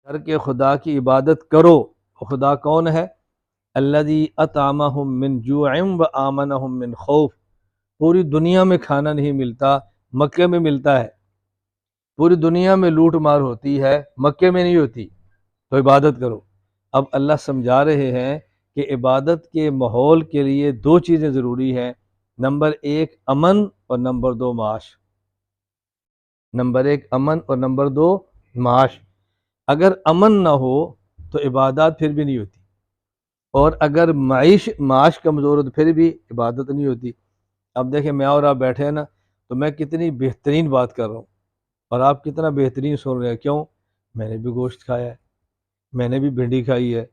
کر کے خدا کی عبادت کرو. خدا کون ہے؟ الذی اطعمہم من جوع و آمنہم من خوف. پوری دنیا میں کھانا نہیں ملتا، مکے میں ملتا ہے. پوری دنیا میں لوٹ مار ہوتی ہے، مکے میں نہیں ہوتی. تو عبادت کرو. اب اللہ سمجھا رہے ہیں کہ عبادت کے ماحول کے لیے دو چیزیں ضروری ہیں. نمبر ایک امن اور نمبر دو معاش. نمبر ایک امن اور نمبر دو معاش. اگر امن نہ ہو تو عبادات پھر بھی نہیں ہوتی، اور اگر معاش کمزور ہو تو پھر بھی عبادت نہیں ہوتی. اب دیکھیں میں اور آپ بیٹھے ہیں نا، تو میں کتنی بہترین بات کر رہا ہوں اور آپ کتنا بہترین سن رہے ہیں. کیوں؟ میں نے بھی گوشت کھایا ہے، میں نے بھی بھنڈی کھائی ہے،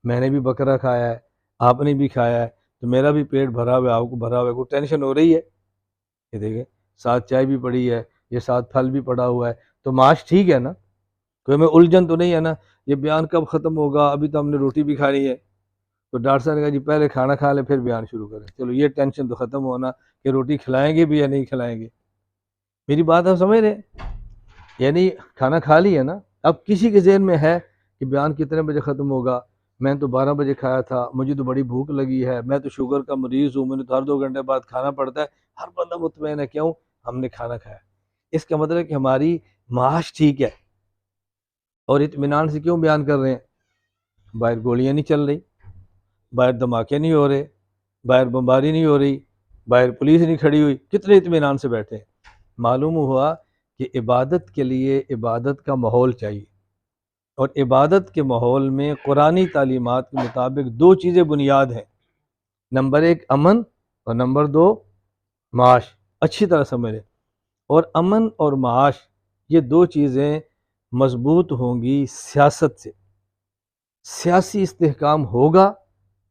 میں نے بھی بکرا کھایا ہے، آپ نے بھی کھایا ہے، تو میرا بھی پیٹ بھرا ہوا ہے، آپ کو بھرا ہوا ہے. کوئی ٹینشن ہو رہی ہے؟ یہ دیکھیں ساتھ چائے بھی پڑی ہے، یہ ساتھ پھل بھی پڑا ہوا ہے، تو معاش ٹھیک ہے نا؟ کوئی میں الجھن تو نہیں ہے نا؟ یہ بیان کب ختم ہوگا؟ ابھی تو ہم نے روٹی بھی کھانی ہے. تو ڈاکٹر صاحب نے کہا جی پہلے کھانا کھا لیں پھر بیان شروع کریں. چلو یہ ٹینشن تو ختم ہونا کہ روٹی کھلائیں گے بھی یا نہیں کھلائیں گے. میری بات آپ سمجھ رہے ہیں؟ یعنی کھانا کھا لی ہے نا. اب کسی کے ذہن میں ہے کہ بیان کتنے بجے ختم ہوگا، میں تو 12 بجے کھایا تھا، مجھے تو بڑی بھوک لگی ہے، میں تو شوگر کا مریض ہوں، میں نے تو ہر 2 گھنٹے بعد کھانا پڑتا ہے. ہر بندہ مطمئن ہے، کیوں؟ ہم نے کھانا کھایا. اس کا مطلب ہے کہ ہماری معاش ٹھیک ہے. اور اطمینان سے کیوں بیان کر رہے ہیں؟ باہر گولیاں نہیں چل رہی، باہر دھماکے نہیں ہو رہے، باہر بمباری نہیں ہو رہی، باہر پولیس نہیں کھڑی ہوئی، کتنے اطمینان سے بیٹھے ہیں. معلوم ہوا کہ عبادت کے لیے عبادت کا ماحول چاہیے، اور عبادت کے ماحول میں قرآنی تعلیمات کے مطابق دو چیزیں بنیاد ہیں. نمبر ایک امن اور نمبر دو معاش. اچھی طرح سمجھ لیں. اور امن اور معاش یہ دو چیزیں مضبوط ہوں گی سیاست سے. سیاسی استحکام ہوگا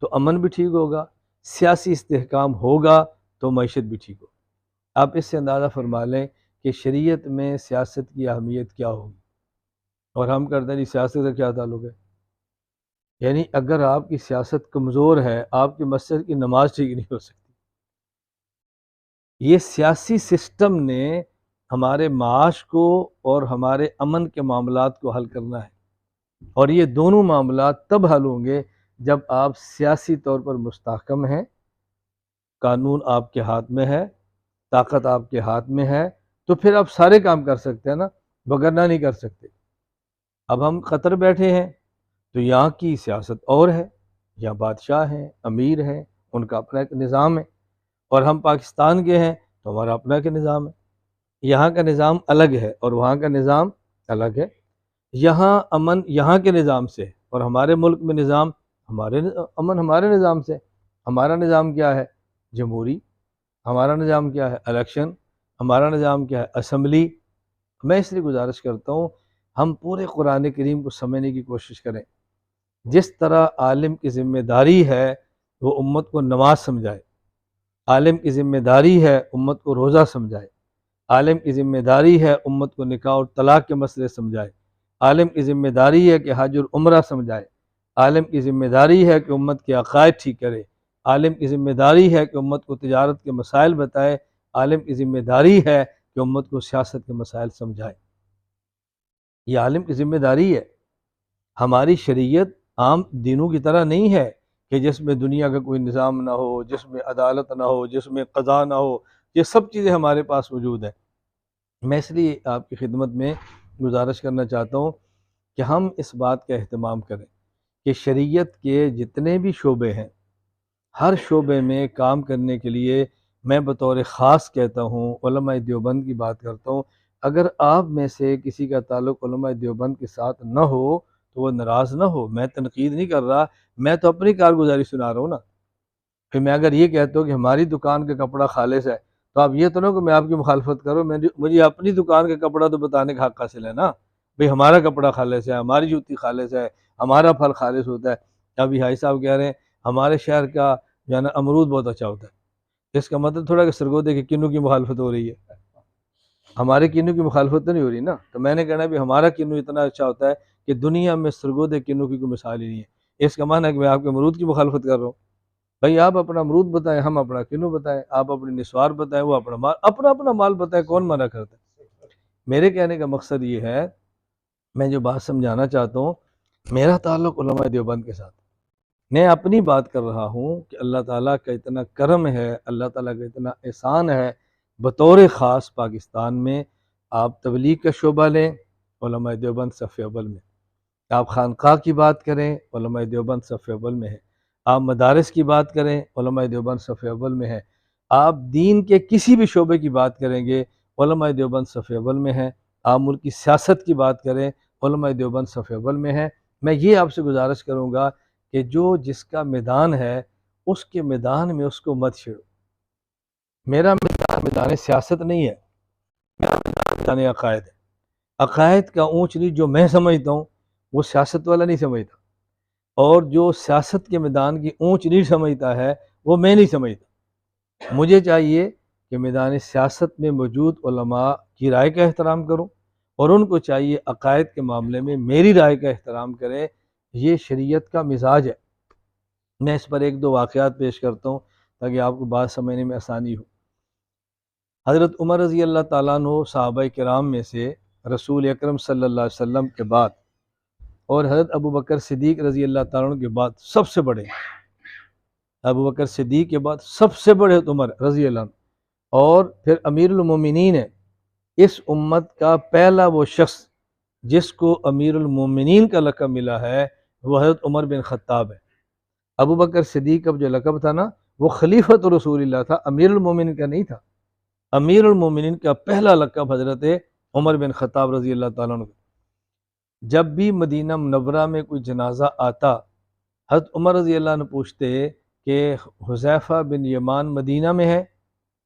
تو امن بھی ٹھیک ہوگا، سیاسی استحکام ہوگا تو معیشت بھی ٹھیک ہوگی. آپ اس سے اندازہ فرما لیں کہ شریعت میں سیاست کی اہمیت کیا ہوگی. اور ہم کرتے ہیں جی سیاست کا کیا تعلق ہے؟ یعنی اگر آپ کی سیاست کمزور ہے، آپ کی مسجد کی نماز ٹھیک نہیں ہو سکتی. یہ سیاسی سسٹم نے ہمارے معاش کو اور ہمارے امن کے معاملات کو حل کرنا ہے، اور یہ دونوں معاملات تب حل ہوں گے جب آپ سیاسی طور پر مستحکم ہیں، قانون آپ کے ہاتھ میں ہے، طاقت آپ کے ہاتھ میں ہے، تو پھر آپ سارے کام کر سکتے ہیں نا، وگرنہ نہیں کر سکتے. اب ہم قطر بیٹھے ہیں تو یہاں کی سیاست اور ہے، یہاں بادشاہ ہیں، امیر ہیں، ان کا اپنا ایک نظام ہے. اور ہم پاکستان کے ہیں تو ہمارا اپنا ایک نظام ہے. یہاں کا نظام الگ ہے اور وہاں کا نظام الگ ہے. یہاں امن یہاں کے نظام سے، اور ہمارے ملک میں نظام امن ہمارے نظام سے. ہمارا نظام کیا ہے؟ جمہوری. ہمارا نظام کیا ہے؟ الیکشن. ہمارا نظام کیا ہے؟ اسمبلی. میں اس لیے گزارش کرتا ہوں ہم پورے قرآن کریم کو سمجھنے کی کوشش کریں. جس طرح عالم کی ذمہ داری ہے وہ امت کو نماز سمجھائے، عالم کی ذمہ داری ہے امت کو روزہ سمجھائے، عالم کی ذمہ داری ہے امت کو نکاح اور طلاق کے مسئلے سمجھائے، عالم کی ذمہ داری ہے کہ حج اور عمرہ سمجھائے، عالم کی ذمہ داری ہے کہ امت کے عقائد ٹھیک کرے، عالم کی ذمہ داری ہے کہ امت کو تجارت کے مسائل بتائے، عالم کی ذمہ داری ہے کہ امت کو سیاست کے مسائل سمجھائے. یہ عالم کی ذمہ داری ہے. ہماری شریعت عام دینوں کی طرح نہیں ہے کہ جس میں دنیا کا کوئی نظام نہ ہو، جس میں عدالت نہ ہو، جس میں قضا نہ ہو. یہ سب چیزیں ہمارے پاس موجود ہیں. میں اس لیے آپ کی خدمت میں گزارش کرنا چاہتا ہوں کہ ہم اس بات کا اہتمام کریں کہ شریعت کے جتنے بھی شعبے ہیں، ہر شعبے میں کام کرنے کے لیے میں بطور خاص کہتا ہوں، علماء دیوبند کی بات کرتا ہوں. اگر آپ میں سے کسی کا تعلق علماء دیوبند کے ساتھ نہ ہو تو وہ ناراض نہ ہو. میں تنقید نہیں کر رہا، میں تو اپنی کارگزاری سنا رہا ہوں نا. پھر میں اگر یہ کہتا ہوں کہ ہماری دکان کا کپڑا خالص ہے تو آپ یہ تو نہ کہ میں آپ کی مخالفت کروں. مجھے اپنی دکان کا کپڑا تو بتانے کا حق حاصل ہے نا. بھئی ہمارا کپڑا خالص ہے، ہماری جوتی خالص ہے، ہمارا پھل خالص ہوتا ہے. ابھی بھائی صاحب کہہ رہے ہیں ہمارے شہر کا جو ہے نا امرود بہت اچھا ہوتا ہے. اس کا مطلب تھوڑا کہ سرگودے کے کنو کی مخالفت ہو رہی ہے. ہمارے کنو کی مخالفت تو نہیں ہو رہی نا. تو میں نے کہنا بھی ہمارا کنو اتنا اچھا ہوتا ہے کہ دنیا میں سرگودے کنو کی کوئی مثال ہی نہیں ہے. اس کا معنی ہے کہ میں آپ کے امرود کی مخالفت کر رہا ہوں. بھائی آپ اپنا امرود بتائیں، ہم اپنا کنو بتائیں. آپ اپنی نسوار بتائیں، وہ اپنا مال بتائیں. کون منع کرتا ہے؟ میرے کہنے کا مقصد یہ ہے میں جو بات سمجھانا چاہتا ہوں، میرا تعلق علماء دیوبند کے ساتھ، میں اپنی بات کر رہا ہوں کہ اللہ تعالیٰ کا اتنا کرم ہے، اللہ تعالیٰ کا اتنا احسان ہے بطور خاص پاکستان میں. آپ تبلیغ کا شعبہ لیں، علماء دیوبند صف اول میں. آپ خانقاہ کی بات کریں، علماء دیوبند صف اول میں ہے. آپ مدارس کی بات کریں، علماء دیوبند صف اول میں ہے. آپ دین کے کسی بھی شعبے کی بات کریں گے، علماء دیوبند صف اول میں ہے. آپ ملک کی سیاست کی بات کریں، علماء دیوبند صف اول میں ہے. میں یہ آپ سے گزارش کروں گا کہ جو جس کا میدان ہے اس کے میدان میں اس کو مت چھیڑو. میرا میدان سیاست نہیں ہے، میرا میدان عقائد ہے. عقائد کا اونچ نیچ جو میں سمجھتا ہوں وہ سیاست والا نہیں سمجھتا، اور جو سیاست کے میدان کی اونچ نیچ سمجھتا ہے وہ میں نہیں سمجھتا. مجھے چاہیے کہ میدان سیاست میں موجود علماء کی رائے کا احترام کروں، اور ان کو چاہیے عقائد کے معاملے میں میری رائے کا احترام کریں. یہ شریعت کا مزاج ہے. میں اس پر ایک دو واقعات پیش کرتا ہوں تاکہ آپ کو بات سمجھنے میں آسانی ہو. حضرت عمر رضی اللہ تعالیٰ عنہ صحابہ کرام میں سے رسول اکرم صلی اللہ علیہ وسلم کے بعد، اور حضرت ابو بکر صدیق رضی اللہ تعالیٰ عنہ کے بعد سب سے بڑے. ابو بکر صدیق کے بعد سب سے بڑے عمر رضی اللہ عنہ، اور پھر امیر المومنین ہے. اس امت کا پہلا وہ شخص جس کو امیر المومنین کا لقب ملا ہے وہ حضرت عمر بن خطاب ہے. ابو بکر صدیق کا جو لقب تھا نا وہ خلیفۃ رسول اللہ تھا، امیر المومنین کا نہیں تھا. امیر المومنین کا پہلا لقب حضرت عمر بن خطاب رضی اللہ تعالیٰ عنہ. جب بھی مدینہ منورہ میں کوئی جنازہ آتا، حضرت عمر رضی اللہ عنہ پوچھتے کہ حذیفہ بن یمان مدینہ میں ہے؟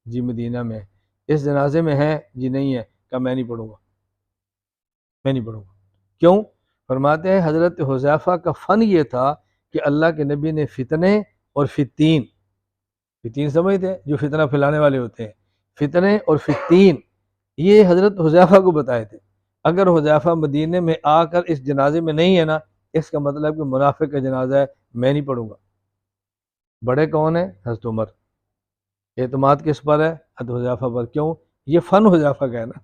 جی مدینہ میں ہے. اس جنازے میں ہے؟ جی نہیں ہے. کہا میں نہیں پڑھوں گا، میں نہیں پڑھوں گا. کیوں؟ فرماتے ہیں حضرت حذیفہ کا فن یہ تھا کہ اللہ کے نبی نے فتنے اور فتین سمجھتے ہیں جو فتنہ پھیلانے والے ہوتے ہیں، فتنے اور فتین یہ حضرت حذیفہ کو بتائے تھے. اگر حذیفہ مدینے میں آ کر اس جنازے میں نہیں ہے نا، اس کا مطلب کہ منافق کا جنازہ ہے، میں نہیں پڑھوں گا. بڑے کون ہیں؟ حضرت عمر. اعتماد کس پر ہے؟ حضرت حذیفہ پر. کیوں؟ یہ فن حذیفہ کا ہے نا.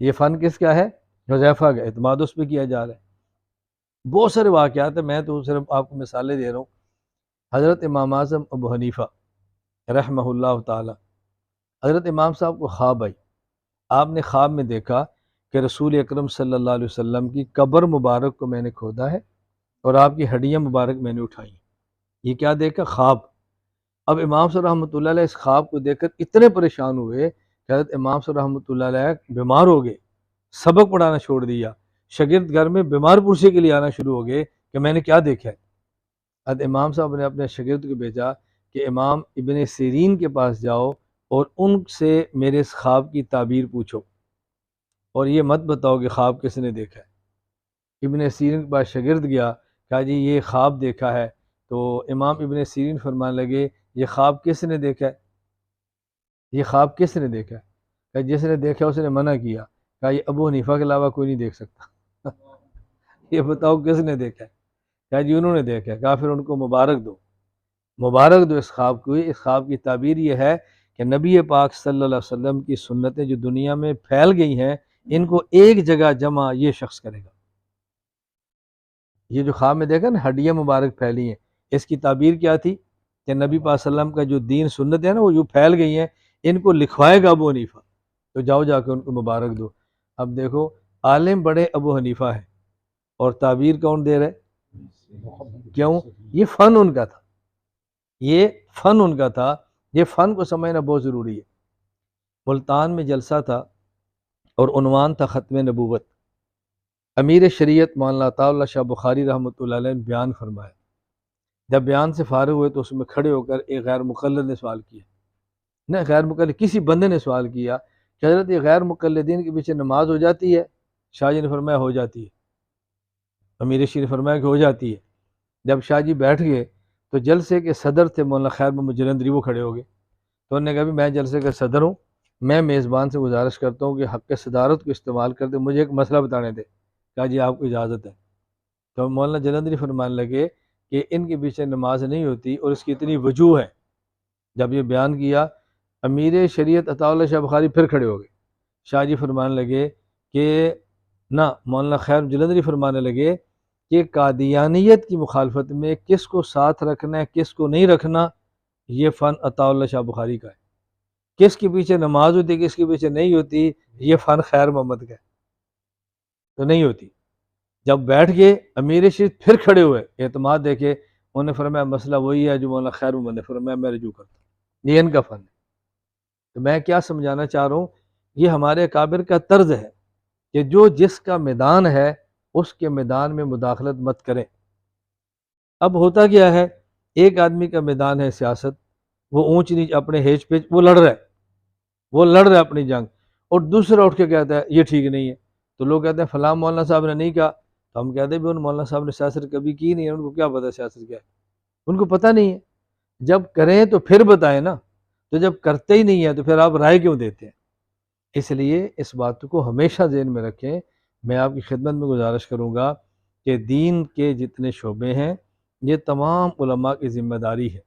یہ فن کس کا ہے؟ حذیفہ کا. اعتماد اس پہ کیا جا رہا ہے. بہت سارے واقعات ہیں، میں تو صرف آپ کو مثالیں دے رہا ہوں. حضرت امام اعظم ابو حنیفہ رحمہ اللہ تعالی، حضرت امام صاحب کو خواب آئی. آپ نے خواب میں دیکھا کہ رسول اکرم صلی اللہ علیہ وسلم کی قبر مبارک کو میں نے کھودا ہے اور آپ کی ہڈیاں مبارک میں نے اٹھائی. یہ کیا دیکھا؟ خواب. اب امام صاحب رحمۃ اللہ علیہ اس خواب کو دیکھ کر اتنے پریشان ہوئے کہ حضرت امام صاحب رحمۃ اللہ علیہ بیمار ہو گئے، سبق پڑھانا چھوڑ دیا. شاگرد گھر میں بیمار پرسی کے لیے آنا شروع ہو گئے کہ میں نے کیا دیکھا ہے. حضرت امام صاحب نے اپنے شاگرد کو بھیجا کہ امام ابن سیرین کے پاس جاؤ اور ان سے میرے اس خواب کی تعبیر پوچھو، اور یہ مت بتاؤ کہ خواب کس نے دیکھا ہے. ابن سیرین کے پاس شاگرد گیا، کہا جی یہ خواب دیکھا ہے. تو امام ابن سیرین فرمانے لگے یہ خواب کس نے دیکھا ہے؟ یہ خواب کس نے دیکھا ہے؟ کہا جس نے دیکھا اس نے منع کیا. کہا یہ ابو حنیفہ کے علاوہ کوئی نہیں دیکھ سکتا. یہ بتاؤ کس نے دیکھا ہے؟ کہا جی انہوں نے دیکھا ہے. کہا پھر ان کو مبارک دو، مبارک دو اس خواب کو. اس خواب کی تعبیر یہ ہے کہ نبی پاک صلی اللہ علیہ وسلم کی سنتیں جو دنیا میں پھیل گئی ہیں ان کو ایک جگہ جمع یہ شخص کرے گا. یہ جو خواب میں دیکھا نا ہڈیاں مبارک پھیلی ہیں، اس کی تعبیر کیا تھی کہ نبی پاک صلی اللہ علیہ وسلم کا جو دین سنت ہے نا وہ جو پھیل گئی ہیں ان کو لکھوائے گا ابو حنیفہ، تو جاؤ جا کے ان کو مبارک دو. اب دیکھو عالم بڑے ابو حنیفہ ہے اور تعبیر کون دے رہے؟ کیوں؟ یہ فن ان کا تھا، یہ فن ان کا تھا. یہ فن کو سمجھنا بہت ضروری ہے. ملتان میں جلسہ تھا اور عنوان تھا ختم نبوت. امیر شریعت مولانا عطا اللہ شاہ بخاری رحمۃ اللہ علیہ نے بیان فرمایا. جب بیان سے فارغ ہوئے تو اس میں کھڑے ہو کر ایک غیر مقلد نے سوال کیا. نہ غیر مقلد، کسی بندے نے سوال کیا کہ حضرت یہ غیر مقلدین کے پیچھے نماز ہو جاتی ہے؟ شاہ جی نے فرمایا ہو جاتی ہے. امیر شریف نے فرمایا کہ ہو جاتی ہے. جب شاہ جی بیٹھ گئے تو جلسے کے صدر تھے مولانا خیر محمد جلندری، وہ کھڑے ہو گئے. تو انہوں نے کہا بھی میں جلسے کا صدر ہوں، میں میزبان سے گزارش کرتا ہوں کہ حق صدارت کو استعمال کر دے، مجھے ایک مسئلہ بتانے دے. کہا جی آپ کو اجازت ہے. تو مولانا جلندری فرمانے لگے کہ ان کے پیچھے نماز نہیں ہوتی اور اس کی اتنی وجوہ ہے. جب یہ بیان کیا امیر شریعت عطا اللہ شاہ بخاری پھر کھڑے ہو گئے. شاہ جی فرمانے لگے کہ نہ مولانا خیر جلندری فرمانے لگے کہ قادیانیت کی مخالفت میں کس کو ساتھ رکھنا ہے کس کو نہیں رکھنا، یہ فن عطا اللہ شاہ بخاری کا ہے۔ کس کے پیچھے نماز ہوتی کس کے پیچھے نہیں ہوتی، یہ فن خیر محمد کا ہے، تو نہیں ہوتی۔ جب بیٹھ گئے امیر شریف پھر کھڑے ہوئے، اعتماد دیکھے، انہوں نے فرمایا مسئلہ وہی ہے جو مولانا خیر محمد نے فرمایا، میں رجوع کرتا ہوں، یہ ان کا فن ہے۔ تو میں کیا سمجھانا چاہ رہا ہوں، یہ ہمارے اکابر کا طرز ہے کہ جو جس کا میدان ہے اس کے میدان میں مداخلت مت کریں۔ اب ہوتا کیا ہے، ایک آدمی کا میدان ہے سیاست، وہ اونچ نیچ اپنے ہیچ پیچ وہ لڑ رہا ہے اپنی جنگ، اور دوسرا اٹھ کے کہتا ہے یہ ٹھیک نہیں ہے، تو لوگ کہتے ہیں فلاں مولانا صاحب نے نہیں کہا، تو ہم کہتے ہیں بھی ان مولانا صاحب نے سیاست کبھی کی نہیں ہے، ان کو کیا پتہ سیاست کیا ہے، ان کو پتہ نہیں ہے۔ جب کریں تو پھر بتائیں نا، تو جب کرتے ہی نہیں ہے تو پھر آپ رائے کیوں دیتے ہیں؟ اس لیے اس بات کو ہمیشہ ذہن میں رکھیں۔ میں آپ کی خدمت میں گزارش کروں گا کہ دین کے جتنے شعبے ہیں یہ تمام علماء کی ذمہ داری ہے،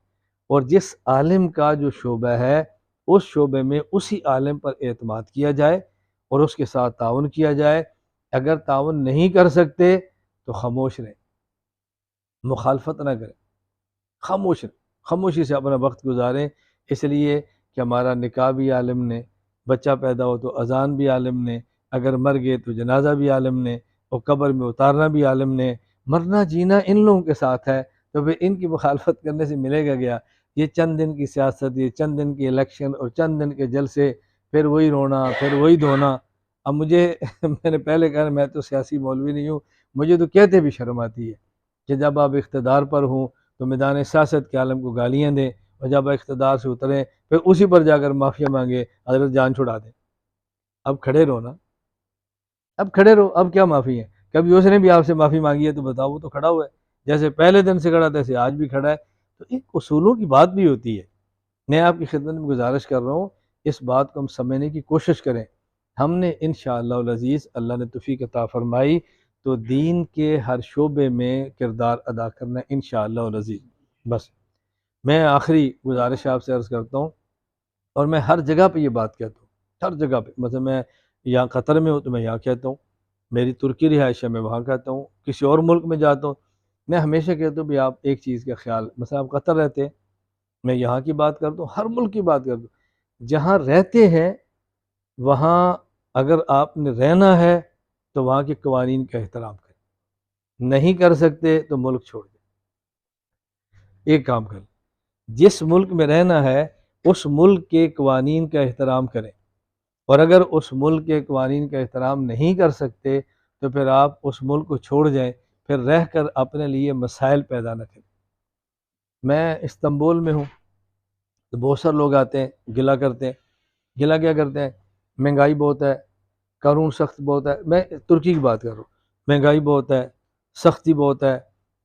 اور جس عالم کا جو شعبہ ہے اس شعبے میں اسی عالم پر اعتماد کیا جائے اور اس کے ساتھ تعاون کیا جائے۔ اگر تعاون نہیں کر سکتے تو خاموش رہیں، مخالفت نہ کریں، خاموش رہیں، خاموشی سے اپنا وقت گزاریں۔ اس لیے کہ ہمارا نکاح بھی عالم نے، بچہ پیدا ہو تو اذان بھی عالم نے، اگر مر گئے تو جنازہ بھی عالم نے، اور قبر میں اتارنا بھی عالم نے۔ مرنا جینا ان لوگوں کے ساتھ ہے، تو پھر ان کی مخالفت کرنے سے ملے گا گیا؟ یہ چند دن کی سیاست، یہ چند دن کی الیکشن اور چند دن کے جلسے، پھر وہی رونا پھر وہی دھونا۔ اب مجھے میں نے پہلے کہا میں تو سیاسی مولوی نہیں ہوں، مجھے تو کہتے بھی شرم آتی ہے کہ جب آپ اقتدار پر ہوں تو میدان سیاست کے عالم کو گالیاں دیں، اور جب اقتدار سے اتریں پھر اسی پر جا کر معافیا مانگے، حضرت جان چھڑا دیں۔ اب کھڑے رہو نا، اب کھڑے رہو، اب کیا معافی ہے؟ کبھی اس نے بھی آپ سے معافی مانگی ہے تو بتاؤ، وہ تو کھڑا ہوا ہے، جیسے پہلے دن سے کھڑا تھا ایسے آج بھی کھڑا ہے۔ تو ایک اصولوں کی بات بھی ہوتی ہے۔ میں آپ کی خدمت میں گزارش کر رہا ہوں اس بات کو ہم سمجھنے کی کوشش کریں۔ ہم نے انشاءاللہ العزیز، اللہ نے توفیق عطا فرمائی تو دین کے ہر شعبے میں کردار ادا کرنا ہے انشاءاللہ العزیز۔ بس میں آخری گزارش آپ سے عرض کرتا ہوں، اور میں ہر جگہ پہ یہ بات کہتا ہوں، ہر جگہ پہ، مثلا میں یہاں قطر میں ہوں تو میں یہاں کہتا ہوں، میری ترکی رہائش ہے میں وہاں کہتا ہوں، کسی اور ملک میں جاتا ہوں میں ہمیشہ کہتا ہوں بھی آپ ایک چیز کا خیال، مثلا آپ قطر رہتے ہیں، میں یہاں کی بات کرتا ہوں، ہر ملک کی بات کرتا ہوں، جہاں رہتے ہیں وہاں اگر آپ نے رہنا ہے تو وہاں کے قوانین کا احترام کریں، نہیں کر سکتے تو ملک چھوڑ دیں۔ ایک کام کریں، جس ملک میں رہنا ہے اس ملک کے قوانین کا احترام کریں، اور اگر اس ملک کے قوانین کا احترام نہیں کر سکتے تو پھر آپ اس ملک کو چھوڑ جائیں، پھر رہ کر اپنے لیے مسائل پیدا نہ کریں۔ میں استنبول میں ہوں تو بہت سارے لوگ آتے ہیں گلہ کرتے ہیں، گلہ کیا کرتے ہیں؟ مہنگائی بہت ہے، قانون سخت بہت ہے، میں ترکی کی بات کر رہا ہوں، مہنگائی بہت ہے، سختی بہت ہے،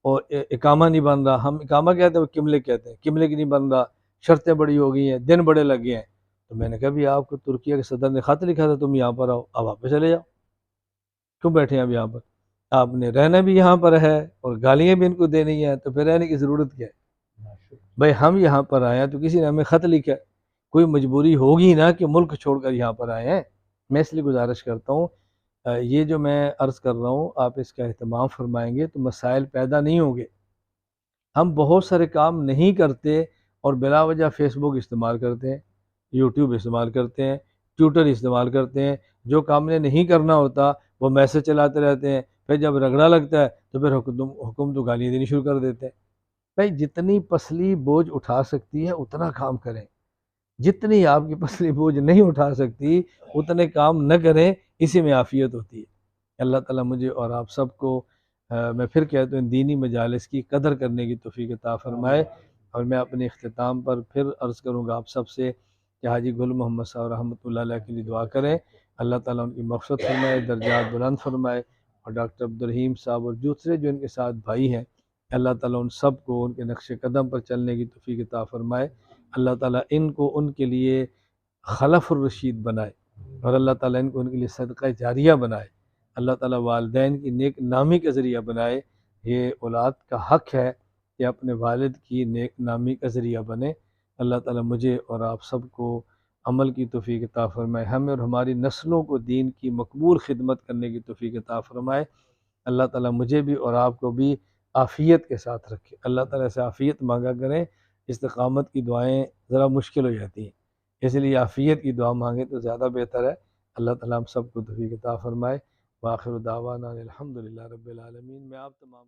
اور اقامہ نہیں بن رہا، ہم اقامہ کہتے ہیں وہ کملے کہتے ہیں، کملے کی نہیں بن رہا، شرطیں بڑی ہو گئی ہیں، دن بڑے لگ گئے ہیں۔ تو میں نے کہا بھی آپ کو ترکیہ کے صدر نے خط لکھا تھا تم یہاں پر آؤ، اب واپس چلے جاؤ، کیوں بیٹھے ہیں اب یہاں پر؟ آپ نے رہنا بھی یہاں پر ہے اور گالیاں بھی ان کو دینی ہیں، تو پھر رہنے کی ضرورت کیا ہے؟ بھائی ہم یہاں پر آئے ہیں تو کسی نے ہمیں خط لکھا ہے، کوئی مجبوری ہوگی نا کہ ملک چھوڑ کر یہاں پر آئے ہیں۔ میں اس لیے گزارش کرتا ہوں یہ جو میں عرض کر رہا ہوں آپ اس کا اہتمام فرمائیں گے تو مسائل پیدا نہیں ہوں گے۔ ہم بہت سارے کام نہیں کرتے اور بلا وجہ فیس بک استعمال کرتے ہیں، یوٹیوب استعمال کرتے ہیں، ٹویٹر استعمال کرتے ہیں، جو کام نے نہیں کرنا ہوتا وہ میسج چلاتے رہتے ہیں، پھر جب رگڑا لگتا ہے تو پھر حکم تو گالیاں دینی شروع کر دیتے ہیں۔ بھائی جتنی پسلی بوجھ اٹھا سکتی ہے اتنا کام کریں، جتنی آپ کی پسلی بوجھ نہیں اٹھا سکتی اتنے کام نہ کریں، اسی میں عافیت ہوتی ہے۔ اللہ تعالیٰ مجھے اور آپ سب کو میں پھر کہتا ہوں دینی مجالس کی قدر کرنے کی توفیق عطا فرمائے۔ اور میں اپنے اختتام پر پھر عرض کروں گا آپ سب سے کہ حاجی گل محمد صاحب رحمۃ اللہ علیہ کے لیے دعا کریں، اللہ تعالیٰ ان کی مغفرت فرمائے، درجات بلند فرمائے، اور ڈاکٹر عبدالرحیم صاحب اور دوسرے جو ان کے ساتھ بھائی ہیں اللہ تعالیٰ ان سب کو ان کے نقش قدم پر چلنے کی توفیق عطا فرمائے۔ اللہ تعالیٰ ان کو ان کے لیے خلف الرشید بنائے، اور اللہ تعالیٰ ان کو ان کے لیے صدقہ جاریہ بنائے، اللہ تعالیٰ والدین کی نیک نامی کا ذریعہ بنائے۔ یہ اولاد کا حق ہے کہ اپنے والد کی نیک نامی کا ذریعہ بنے۔ اللہ تعالیٰ مجھے اور آپ سب کو عمل کی توفیق عطا فرمائے، ہمیں اور ہماری نسلوں کو دین کی مقبول خدمت کرنے کی توفیق عطا فرمائے۔ اللہ تعالیٰ مجھے بھی اور آپ کو بھی عافیت کے ساتھ رکھے۔ اللہ تعالیٰ سے عافیت مانگا کریں، استقامت کی دعائیں ذرا مشکل ہو جاتی ہیں، اس لیے عافیت کی دعا مانگیں تو زیادہ بہتر ہے۔ اللہ تعالیٰ ہم سب کو توفیق عطا فرمائے۔ وآخر دعوانا الحمدللہ رب العالمین۔ میں آپ تمام